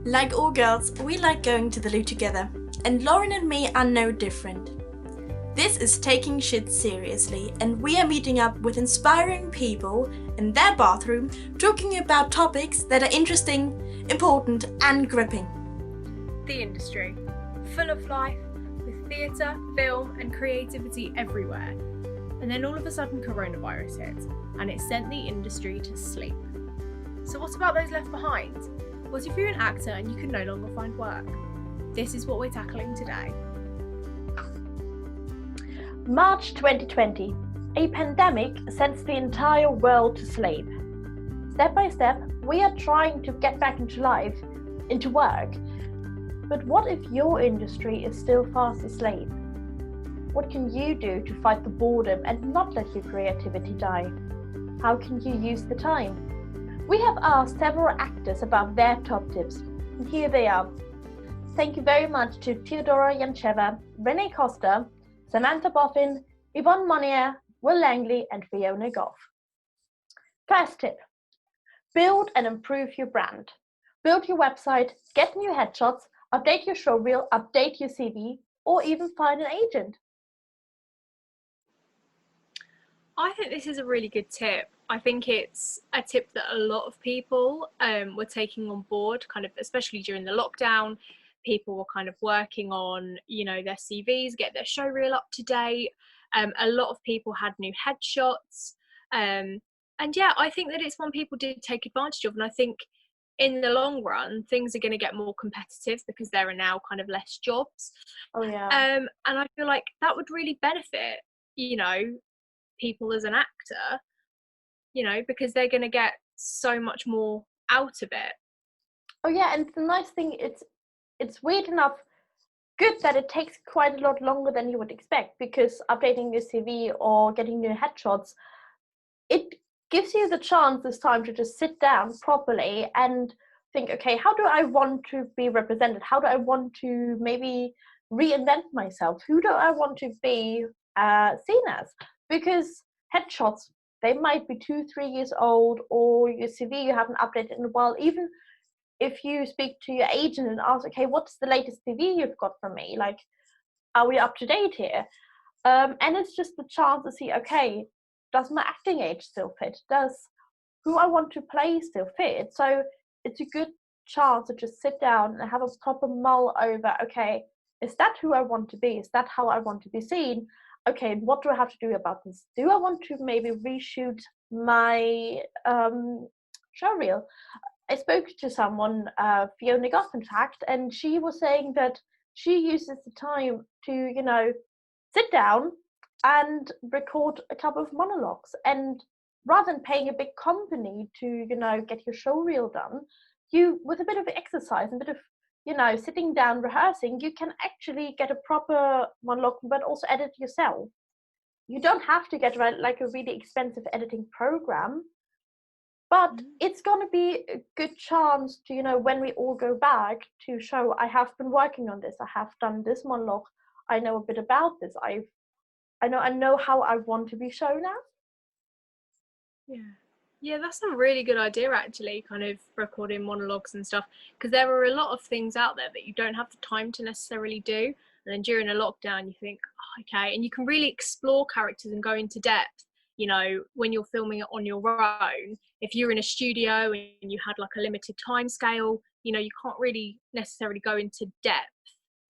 Like all girls, we like going to the loo together, and Lauren and me are no different. This is taking shit seriously, and we are meeting up with inspiring people in their bathroom, talking about topics that are interesting, important, and gripping. The industry, full of life, with theatre, film, and creativity everywhere. And then all of a sudden coronavirus hit, and it sent the industry to sleep. So what about those left behind? What if you're an actor and you can no longer find work? This is what we're tackling today. March 2020. A pandemic sends the entire world to sleep. Step by step, we are trying to get back into life, into work. But what if your industry is still fast asleep? What can you do to fight the boredom and not let your creativity die? How can you use the time? We have asked several actors about their top tips, and here they are. Thank you very much to Teodora, Yancheva, Rene, Costa, Samantha, Boffin, Yvonne, Monyer, Langley, and Fionna, Gough. First tip: build and improve your brand. Build your website, get new headshots, update your showreel, update your CV, or even find an agent. I think this is a really good tip. I think it's a tip that a lot of people were taking on board, kind of, especially during the lockdown. People were kind of working on, their CVs, get their showreel up to date. A lot of people had new headshots. And yeah, I think that it's one people did take advantage of. And I think in the long run, things are going to get more competitive because there are now kind of less jobs. Oh yeah. And I feel like that would really benefit, people as an actor, because they're going to get so much more out of it. Oh yeah, and the nice thing, it's weird enough good that it takes quite a lot longer than you would expect, because updating your CV or getting new headshots, it gives you the chance this time to just sit down properly and think, okay, how do I want to be represented? How do I want to maybe reinvent myself? Who do I want to be seen as? Because headshots, they might be 2-3 years old, or your CV you haven't updated in a while. Even if you speak to your agent and ask, okay, what's the latest CV you've got from me? Like, are we up to date here? And it's just the chance to see, okay, does my acting age still fit? Does who I want to play still fit? So it's a good chance to just sit down and have a proper mull over, okay, is that who I want to be? Is that how I want to be seen? Okay, what do I have to do about this? Do I want to maybe reshoot my showreel? I spoke to someone, Fionna Gough, in fact, and she was saying that she uses the time to, sit down and record a couple of monologues. And rather than paying a big company to, get your showreel done, you, with a bit of exercise, a bit of, sitting down, rehearsing, you can actually get a proper monologue, but also edit yourself. You don't have to get like a really expensive editing program, but it's going to be a good chance to, when we all go back, to show I have been working on this, I have done this monologue, I know a bit about this, I know how I want to be shown as. Yeah, that's a really good idea, actually, kind of recording monologues and stuff, because there are a lot of things out there that you don't have the time to necessarily do, and then during a lockdown you think, oh, okay, and you can really explore characters and go into depth, when you're filming it on your own. If you're in a studio and you had like a limited time scale, you can't really necessarily go into depth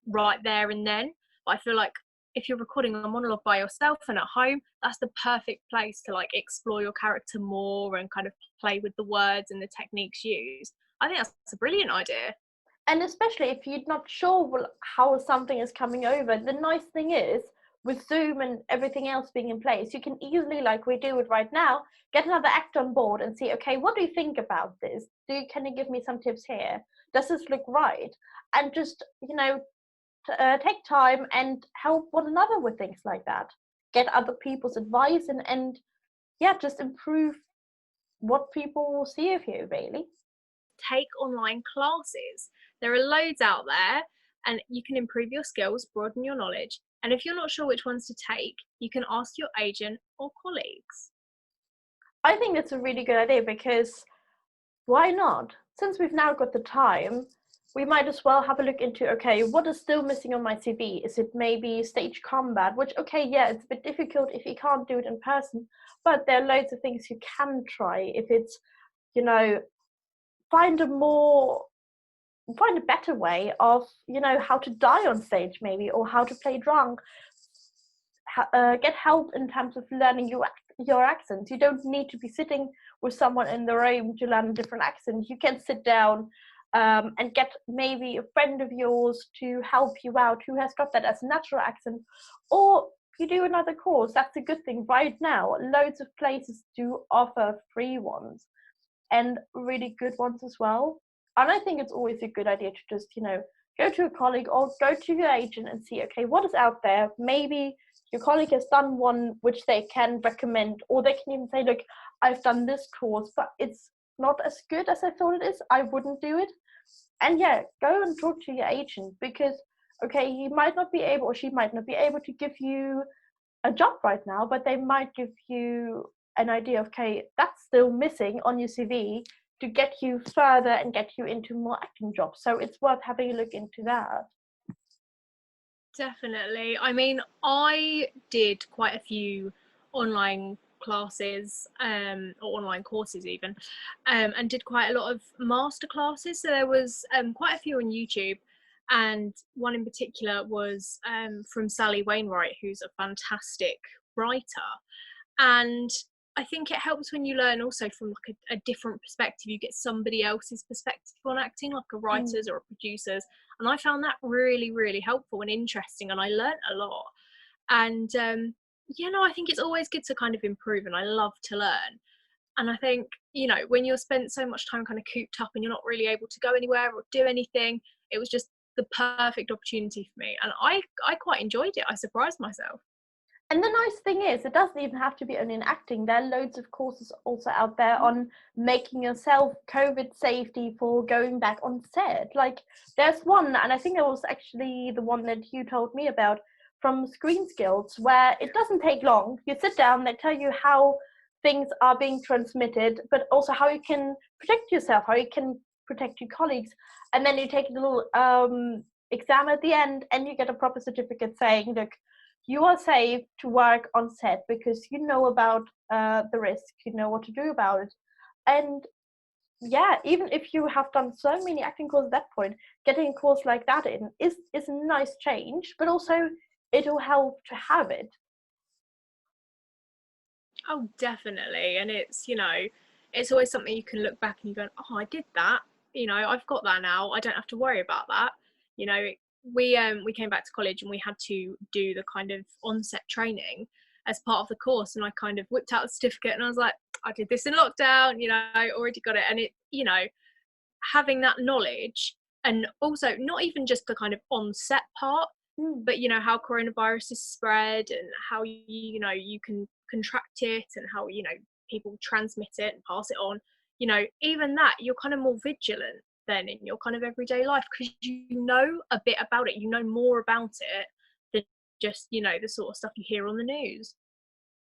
right there and then. But I feel like if you're recording a monologue by yourself and at home, that's the perfect place to like explore your character more and kind of play with the words and the techniques used. I think that's a brilliant idea. And especially if you're not sure how something is coming over, the nice thing is, with Zoom and everything else being in place, you can easily, like we do it right now, get another actor on board and see, okay, what do you think about this? Can you give me some tips here? Does this look right? And just, take time and help one another with things like that. Get other people's advice and just improve what people see of you, really. Take online classes. There are loads out there, and you can improve your skills, broaden your knowledge. And if you're not sure which ones to take, you can ask your agent or colleagues. I think it's a really good idea, because why not? Since we've now got the time, we might as well have a look into, okay, what is still missing on my CV? Is it maybe stage combat? Which, okay, yeah, it's a bit difficult if you can't do it in person, but there are loads of things you can try. If it's, you know, find a better way of, you know, how to die on stage maybe, or how to play drunk. Get help in terms of learning your accents. You don't need to be sitting with someone in the room to learn a different accent. You can sit down and get maybe a friend of yours to help you out who has got that as a natural accent, or you do another course. That's a good thing. Right now, loads of places do offer free ones and really good ones as well. And I think it's always a good idea to just, you know, go to a colleague or go to your agent and see, okay, what is out there? Maybe your colleague has done one which they can recommend, or they can even say, look, I've done this course, but it's not as good as I thought it is. I wouldn't do it. And yeah, go and talk to your agent, because, okay, he might not be able, or she might not be able to give you a job right now, but they might give you an idea of, okay, that's still missing on your CV to get you further and get you into more acting jobs. So it's worth having a look into that. Definitely. I mean, I did quite a few online classes, or online courses even, and did quite a lot of master classes. So there was quite a few on YouTube, and one in particular was from Sally Wainwright, who's a fantastic writer. And I think it helps when you learn also from like a different perspective. You get somebody else's perspective on acting, like a writer's or a producer's. And I found that really, really helpful and interesting, and I learnt a lot. And you know, I think it's always good to kind of improve, and I love to learn. And I think, you know, when you're spent so much time kind of cooped up and you're not really able to go anywhere or do anything, it was just the perfect opportunity for me, and I quite enjoyed it. I surprised myself. And the nice thing is, it doesn't even have to be only in acting. There are loads of courses also out there on making yourself COVID safety for going back on set. Like, there's one, and I think it was actually the one that you told me about, from Screen Skills, where it doesn't take long. You sit down, they tell you how things are being transmitted, but also how you can protect yourself, how you can protect your colleagues. And then you take a little exam at the end, and you get a proper certificate saying, look, you are safe to work on set because you know about the risk, you know what to do about it. And yeah, even if you have done so many acting courses at that point, getting a course like that in is a nice change, but also it'll help to have it. Oh, definitely. And it's, you know, it's always something you can look back and you go, oh, I did that. You know, I've got that now. I don't have to worry about that. You know, we came back to college and we had to do the kind of on-set training as part of the course, and I kind of whipped out the certificate and I was like, I did this in lockdown, you know, I already got it. And it, you know, having that knowledge, and also not even just the kind of on-set part, but you know, how coronavirus is spread and how you know, you can contract it, and how, you know, people transmit it and pass it on. You know, even that, you're kind of more vigilant then in your kind of everyday life, because you know a bit about it, you know more about it than just, you know, the sort of stuff you hear on the news.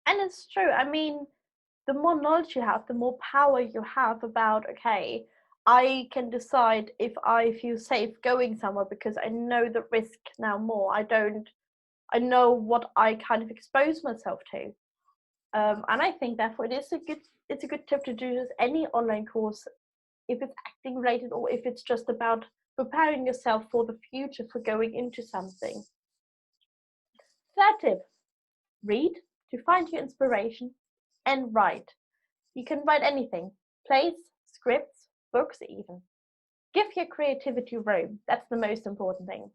And it's true. I mean, the more knowledge you have, the more power you have about, okay, I can decide if I feel safe going somewhere because I know the risk now more. I know what I kind of expose myself to. And I think therefore it's a good tip to do as any online course, if it's acting related or if it's just about preparing yourself for the future, for going into something. Third tip, read to find your inspiration and write. You can write anything, plays, scripts, books even. Give your creativity room. That's the most important thing.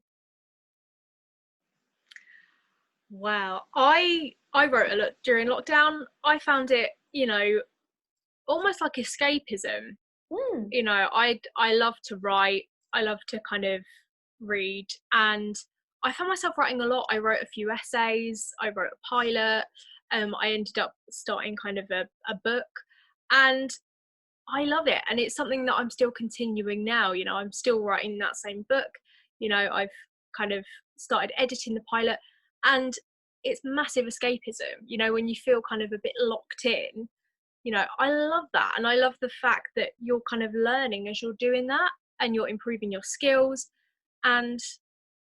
Wow. I wrote a lot during lockdown. I found it, you know, almost like escapism. You know, I love to write. I love to kind of read, and I found myself writing a lot. I wrote a few essays. I wrote a pilot. I ended up starting kind of a book, and I love it. And it's something that I'm still continuing now. You know, I'm still writing that same book. You know, I've kind of started editing the pilot, and it's massive escapism. You know, when you feel kind of a bit locked in, you know, I love that. And I love the fact that you're kind of learning as you're doing that. and you're improving your skills. And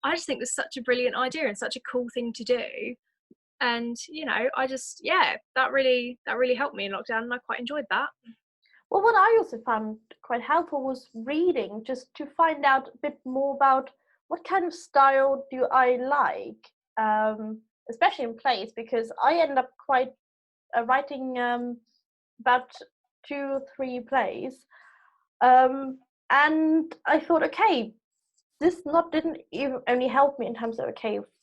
I just think it's such a brilliant idea and such a cool thing to do. And I just, that really helped me in lockdown, and I quite enjoyed that. Well, what I also found quite helpful was reading, just to find out a bit more about what kind of style do I like, especially in plays, because I end up quite writing about 2 or 3 plays, and I thought, okay, this didn't even only help me in terms of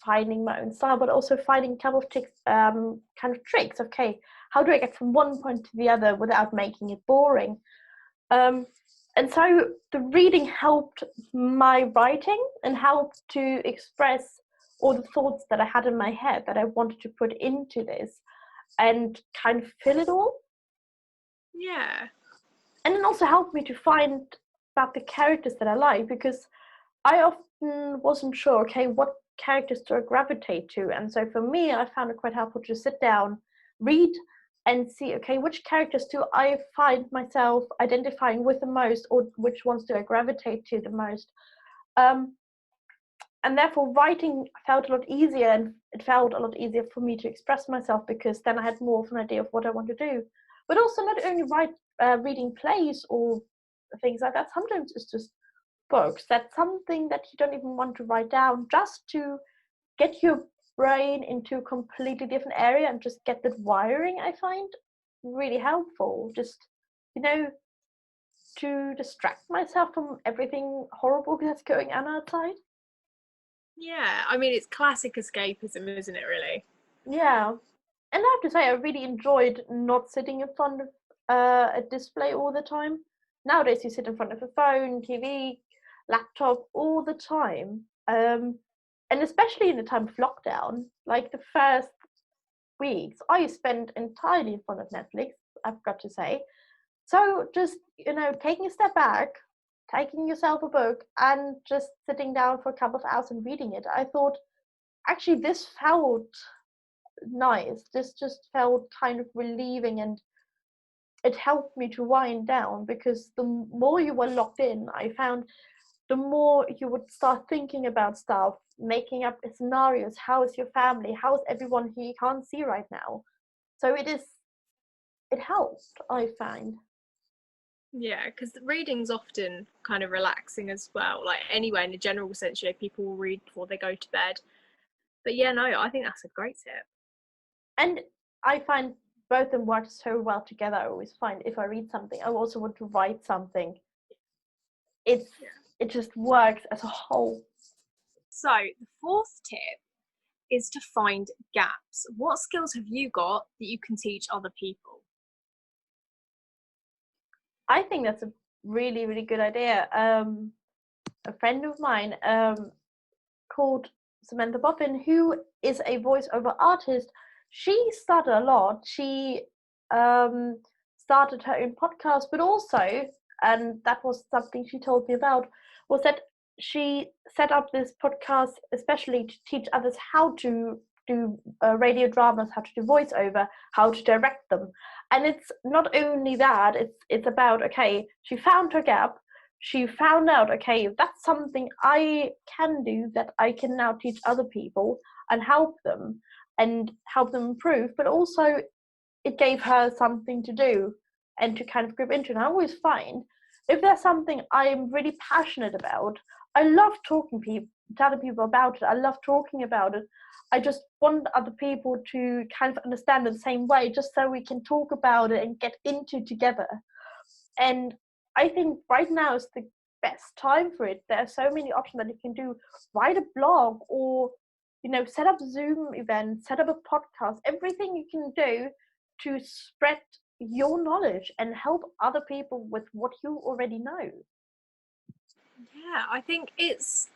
finding my own style, but also finding a couple of kind of tricks. Okay, how do I get from one point to the other without making it boring? And so the reading helped my writing and helped to express all the thoughts that I had in my head that I wanted to put into this and kind of fill it all. Yeah. And it also helped me to find about the characters that I like, because I often wasn't sure, what characters do I gravitate to? And so for me, I found it quite helpful to sit down, read, and see, which characters do I find myself identifying with the most, or which ones do I gravitate to the most? And therefore, writing felt a lot easier, and it felt a lot easier for me to express myself, because then I had more of an idea of what I want to do. But also not only reading plays or things like that, sometimes it's just books. That's something that you don't even want to write down, just to get your brain into a completely different area and just get that wiring. I find really helpful, just to distract myself from everything horrible that's going on outside. Yeah, I mean, it's classic escapism, isn't it, really? Yeah, and I have to say, I really enjoyed not sitting in front of a display all the time. Nowadays you sit in front of a phone, TV, laptop all the time, and especially in the time of lockdown, like the first weeks I spent entirely in front of Netflix, I've got to say. So just taking a step back, taking yourself a book and just sitting down for a couple of hours and reading it, I thought, actually this felt nice. This just felt kind of relieving, and it helped me to wind down, because the more you were locked in, I found the more you would start thinking about stuff, making up scenarios. How is your family? How is everyone who you can't see right now? So it helps, I find. Yeah, because reading's often kind of relaxing as well. Like, anyway, in a general sense, people will read before they go to bed. But yeah, no, I think that's a great tip. And I find both of them work so well together. I always find if I read something, I also want to write something. It just works as a whole. So the 4th tip is to find gaps. What skills have you got that you can teach other people? I think that's a really, really good idea. A friend of mine called Samantha Boffin, who is a voiceover artist, she started a lot. She started her own podcast, but also, and that was something she told me about, was that she set up this podcast especially to teach others how to do radio dramas, how to do voiceover, how to direct them. And it's not only that, it's about, she found her gap. She found out, that's something I can do, that I can now teach other people and help them improve. But also it gave her something to do and to kind of grip into. And I always find, if there's something I'm really passionate about, I love talking to other people about it. I love talking about it. I just want other people to kind of understand it the same way, just so we can talk about it and get into it together. And I think right now is the best time for it. There are so many options that you can do. Write a blog, or set up Zoom events, set up a podcast, everything you can do to spread your knowledge and help other people with what you already know. Yeah, I think it's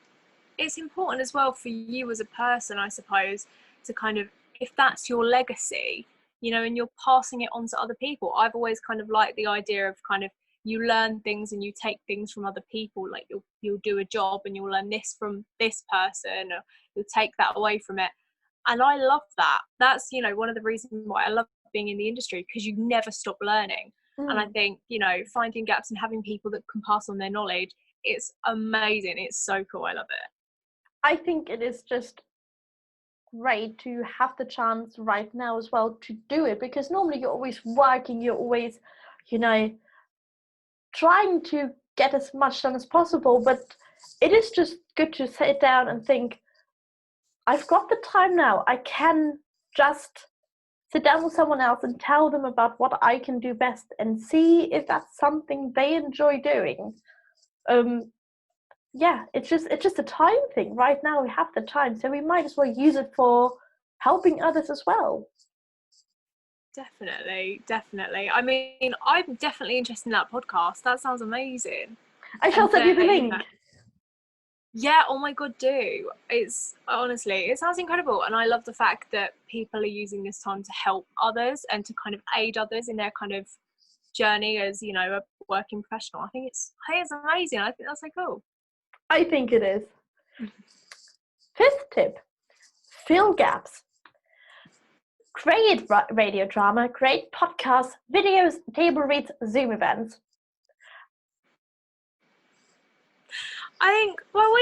important as well for you as a person, I suppose, to kind of, if that's your legacy, and you're passing it on to other people. I've always kind of liked the idea of kind of, you learn things and you take things from other people. Like, you'll do a job and you'll learn this from this person, or you'll take that away from it. And I love that. That's, one of the reasons why I love being in the industry, because you never stop learning. And I think, finding gaps and having people that can pass on their knowledge it's amazing. It's so cool. I love it. I think it is just great to have the chance right now as well to do it, because normally you're always working, you're always, you know, trying to get as much done as possible, but it is just good to sit down and think, I've got the time now, I can just sit down with someone else and tell them about what I can do best and see if that's something they enjoy doing. Yeah, it's just a time thing. Right now we have the time, so we might as well use it for helping others as well. Definitely. I mean, I'm definitely interested in that podcast. That sounds amazing. I shall send you the link. Yeah, oh my god, do. It's honestly, it sounds incredible, and I love the fact that people are using this time to help others and to kind of aid others in their kind of journey as, you know, a working professional. I think it's amazing. I think that's so cool. I think it is. Fifth tip, fill gaps. Create radio drama, create podcasts, videos, table reads, Zoom events. I think, well,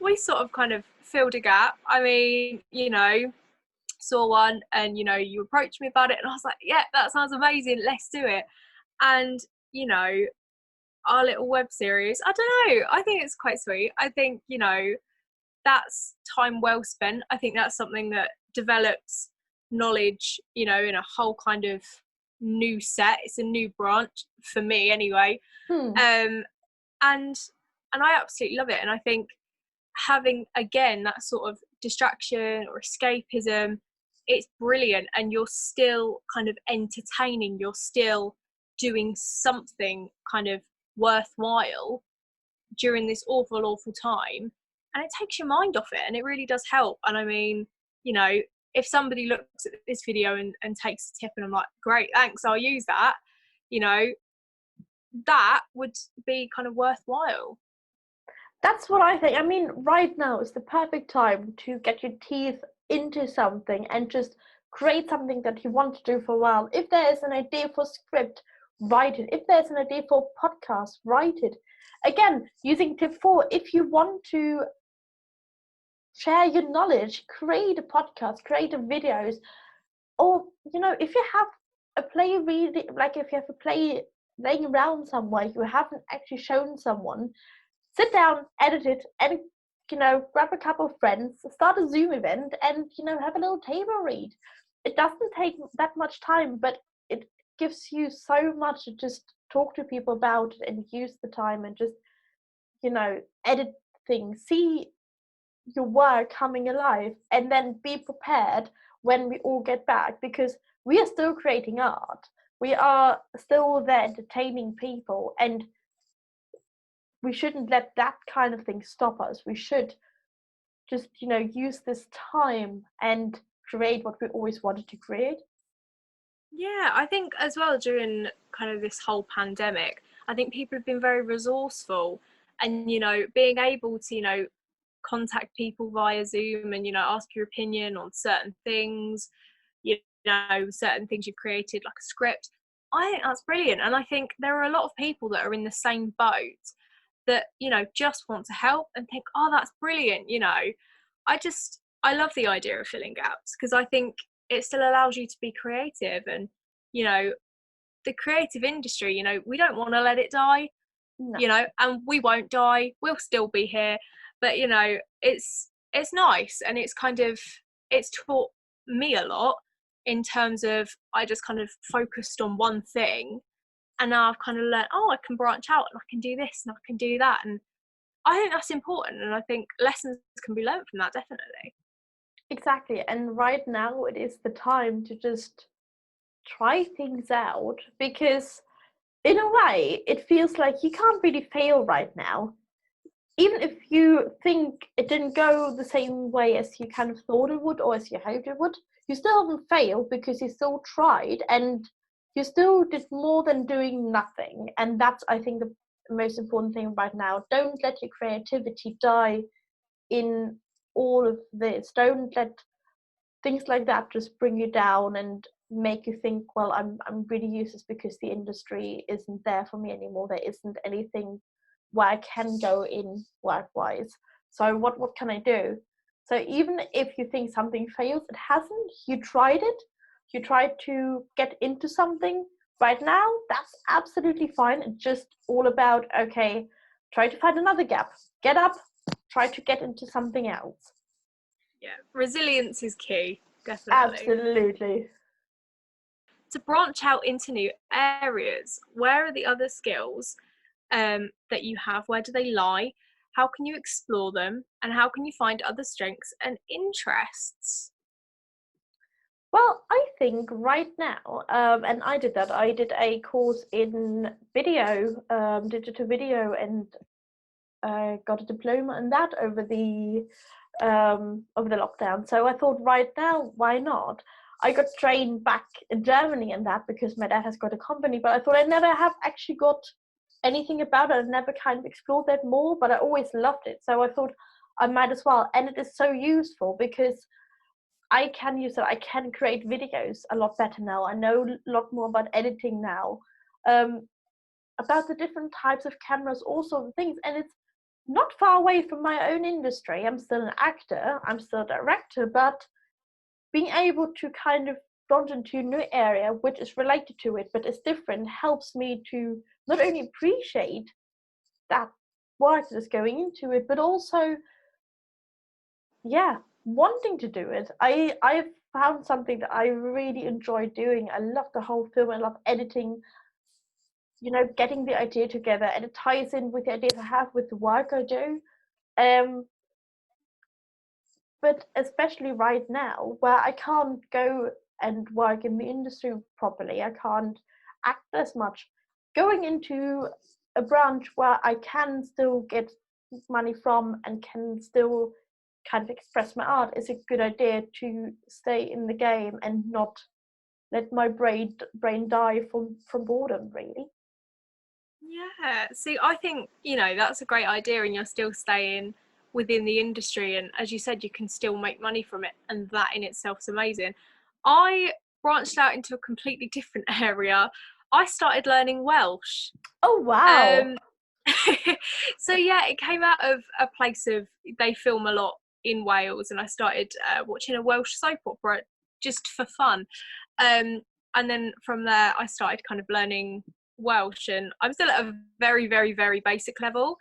we sort of kind of filled a gap. I mean, you know, saw one and, you know, you approached me about it and I was like, yeah, that sounds amazing. Let's do it. And, you know, our little web series, I don't know, I think it's quite sweet. I think, you know, that's time well spent. I think that's something that develops knowledge, you know, in a whole kind of new set. It's a new branch for me anyway. And I absolutely love it. And I think having, again, that sort of distraction or escapism, it's brilliant. And you're still kind of entertaining, you're still doing something kind of worthwhile during this awful time, and it takes your mind off it, and it really does help. And I mean, you know, if somebody looks at this video and takes a tip and I'm like, great, thanks, I'll use that, you know, that would be kind of worthwhile. That's what I think. I mean, right now is the perfect time to get your teeth into something and just create something that you want to do for a while. If there's an idea for script, write it. If there's an idea for podcast, write it. Again, using tip 4, if you want to share your knowledge, create a podcast, create a videos, or, you know, if you have a play reading, like if you have a play laying around somewhere you haven't actually shown someone, sit down, edit it, and, you know, grab a couple of friends, start a Zoom event, and, you know, have a little table read. It doesn't take that much time, but it gives you so much to just talk to people about it and use the time and just, you know, edit things, see your work coming alive, and then be prepared when we all get back, because we are still creating art. We are still there entertaining people, and we shouldn't let that kind of thing stop us. We should just, you know, use this time and create what we always wanted to create. Yeah, I think as well during kind of this whole pandemic, I think people have been very resourceful, and, you know, being able to, you know, contact people via Zoom and, you know, ask your opinion on certain things, you know, certain things you've created, like a script. I think that's brilliant. And I think there are a lot of people that are in the same boat that, you know, just want to help and think, oh, that's brilliant. You know, I love the idea of filling gaps, because I think it still allows you to be creative. And, you know, the creative industry, you know, we don't want to let it die. No. You know, and we won't die, we'll still be here. But, you know, it's nice, and it's kind of, it's taught me a lot in terms of, I just kind of focused on one thing, and now I've kind of learned, oh, I can branch out and I can do this and I can do that. And I think that's important, and I think lessons can be learned from that, definitely. Exactly. And right now it is the time to just try things out, because in a way it feels like you can't really fail right now. Even if you think it didn't go the same way as you kind of thought it would or as you hoped it would, you still haven't failed, because you still tried and you still did more than doing nothing. And that's, I think, the most important thing right now. Don't let your creativity die in all of this. Don't let things like that just bring you down and make you think, well, I'm really useless because the industry isn't there for me anymore. There isn't anything where I can go in work-wise. So what can I do? So even if you think something fails, it hasn't. You tried it. You tried to get into something. Right now, that's absolutely fine. It's just all about, okay, try to find another gap. Get up, try to get into something else. Yeah, resilience is key, definitely. Absolutely. To branch out into new areas, where are the other skills that you have? Where do they lie? How can you explore them? And how can you find other strengths and interests? Well, I think right now, and I did that. I did a course in video, digital video, and got a diploma in that over the lockdown. So I thought, right now, why not? I got trained back in Germany in that because my dad has got a company, but I thought I never have actually got anything about it. I never kind of explored that more, but I always loved it. So I thought I might as well. And it is so useful because I can use it. I can create videos a lot better now. I know a lot more about editing now, about the different types of cameras, all sorts of things. And it's not far away from my own industry. I'm still an actor, I'm still a director, but being able to kind of launch into a new area which is related to it but is different helps me to not only appreciate that work that is going into it, but also, yeah, wanting to do it. I've found something that I really enjoy doing. I love the whole film. I love editing, you know, getting the idea together, and it ties in with the ideas I have with the work I do. But especially right now, where I can't go and work in the industry properly, I can't act as much. Going into a branch where I can still get money from and can still kind of express my art is a good idea to stay in the game and not let my brain die from boredom, really. Yeah, see, I think, you know, that's a great idea, and you're still staying within the industry, and as you said, you can still make money from it, and that in itself is amazing. I branched out into a completely different area. I started learning Welsh. Oh, wow. So yeah, it came out of a place of, they film a lot in Wales, and I started watching a Welsh soap opera just for fun, and then from there I started kind of learning Welsh, and I'm still at a very, very, very basic level,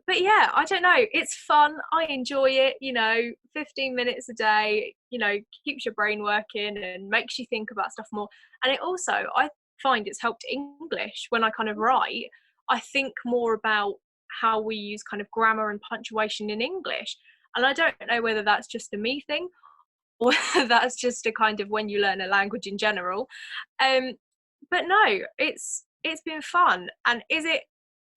but yeah, I don't know, it's fun, I enjoy it, you know, 15 minutes a day, you know, keeps your brain working and makes you think about stuff more. And it also, I find it's helped English when I kind of write. I think more about how we use kind of grammar and punctuation in English, and I don't know whether that's just a me thing or that's just a kind of when you learn a language in general. But no, it's been fun. And is it,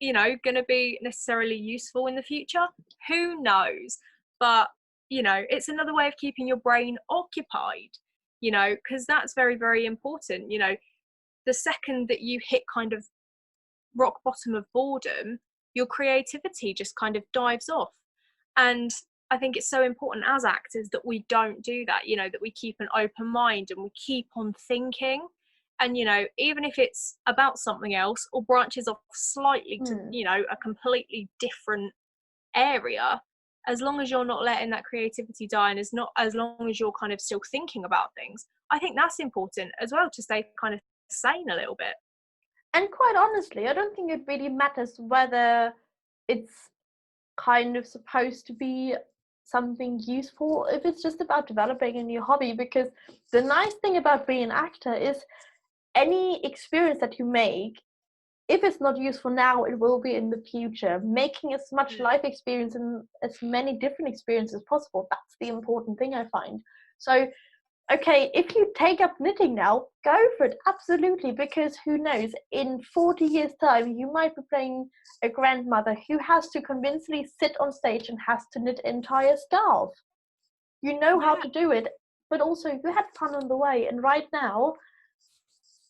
you know, going to be necessarily useful in the future? Who knows? But, you know, it's another way of keeping your brain occupied, you know, because that's very, very important. You know, the second that you hit kind of rock bottom of boredom, your creativity just kind of dives off. And I think it's so important as actors that we don't do that, you know, that we keep an open mind and we keep on thinking. And, you know, even if it's about something else or branches off slightly to, you know, a completely different area, as long as you're not letting that creativity die, and as long as you're kind of still thinking about things, I think that's important as well, to stay kind of sane a little bit. And quite honestly, I don't think it really matters whether it's kind of supposed to be something useful, if it's just about developing a new hobby. Because the nice thing about being an actor is any experience that you make, if it's not useful now, it will be in the future. Making as much life experience and as many different experiences as possible, that's the important thing, I find. So okay, if you take up knitting now, go for it, absolutely, because who knows, in 40 years' time, you might be playing a grandmother who has to convincingly sit on stage and has to knit an entire scarf. You know how to do it, but also you had fun on the way, and right now,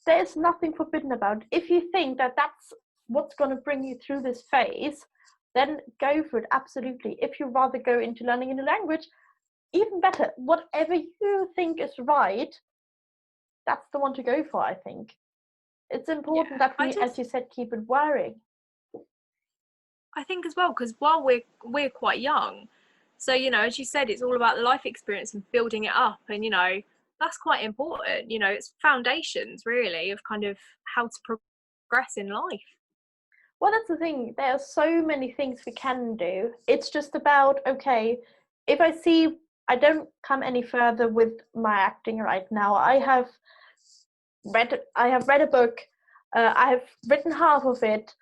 there's nothing forbidden about it. If you think that that's what's going to bring you through this phase, then go for it, absolutely. If you rather go into learning a new language, even better. Whatever you think is right, that's the one to go for, I think. It's important that we, as you said, keep it worrying. I think as well, because while we're quite young, so you know, as you said, it's all about the life experience and building it up, and you know, that's quite important. You know, it's foundations really of kind of how to progress in life. Well, that's the thing. There are so many things we can do. It's just about, okay, if I see I don't come any further with my acting right now, I have read a book, I have written half of it.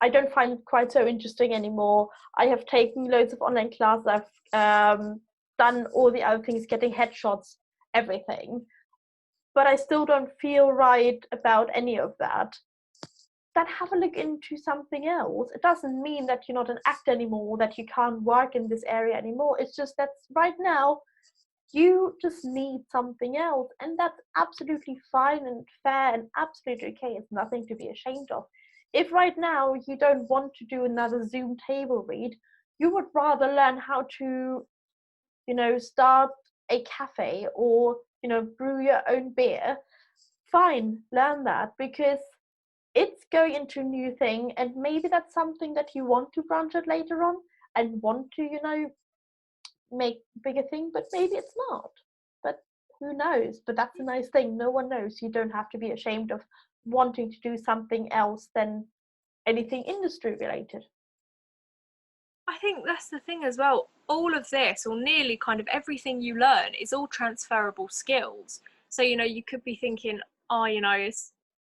I don't find it quite so interesting anymore. I have taken loads of online classes. I've done all the other things, getting headshots, everything. But I still don't feel right about any of that. Then have a look into something else. It doesn't mean that you're not an actor anymore, that you can't work in this area anymore. It's just that right now, you just need something else. And that's absolutely fine and fair and absolutely okay. It's nothing to be ashamed of. If right now you don't want to do another Zoom table read, you would rather learn how to, start a cafe or, brew your own beer, fine, learn that, because it's going into a new thing, and maybe that's something that you want to branch out later on and want to, make bigger thing, but maybe it's not. But who knows? But that's a nice thing. No one knows. You don't have to be ashamed of wanting to do something else than anything industry related. I think that's the thing as well. All of this, or nearly kind of everything you learn, is all transferable skills. So, you could be thinking,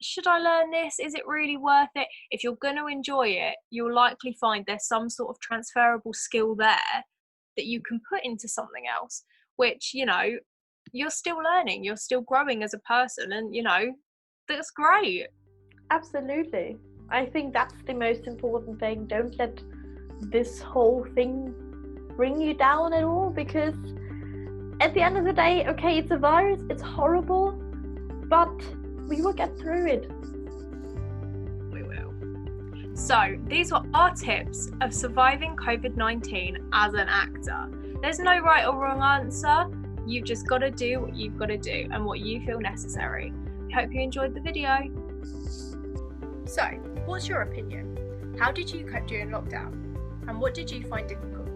should I learn this? Is it really worth it? If you're going to enjoy it, you'll likely find there's some sort of transferable skill there that you can put into something else, which, you're still learning, you're still growing as a person, and, that's great. Absolutely. I think that's the most important thing. Don't let this whole thing bring you down at all, because at the end of the day, okay, it's a virus, it's horrible, but we will get through it. We will. So these were our tips of surviving COVID-19 as an actor. There's no right or wrong answer. You've just got to do what you've got to do and what you feel necessary. I hope you enjoyed the video. So, what's your opinion? How did you cope during lockdown? And what did you find difficult?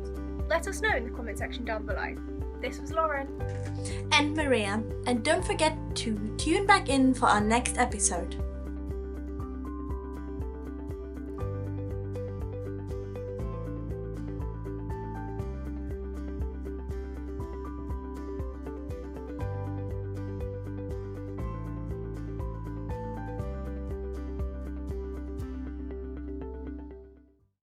Let us know in the comment section down below. This was Lauren. And Maria. And don't forget to tune back in for our next episode.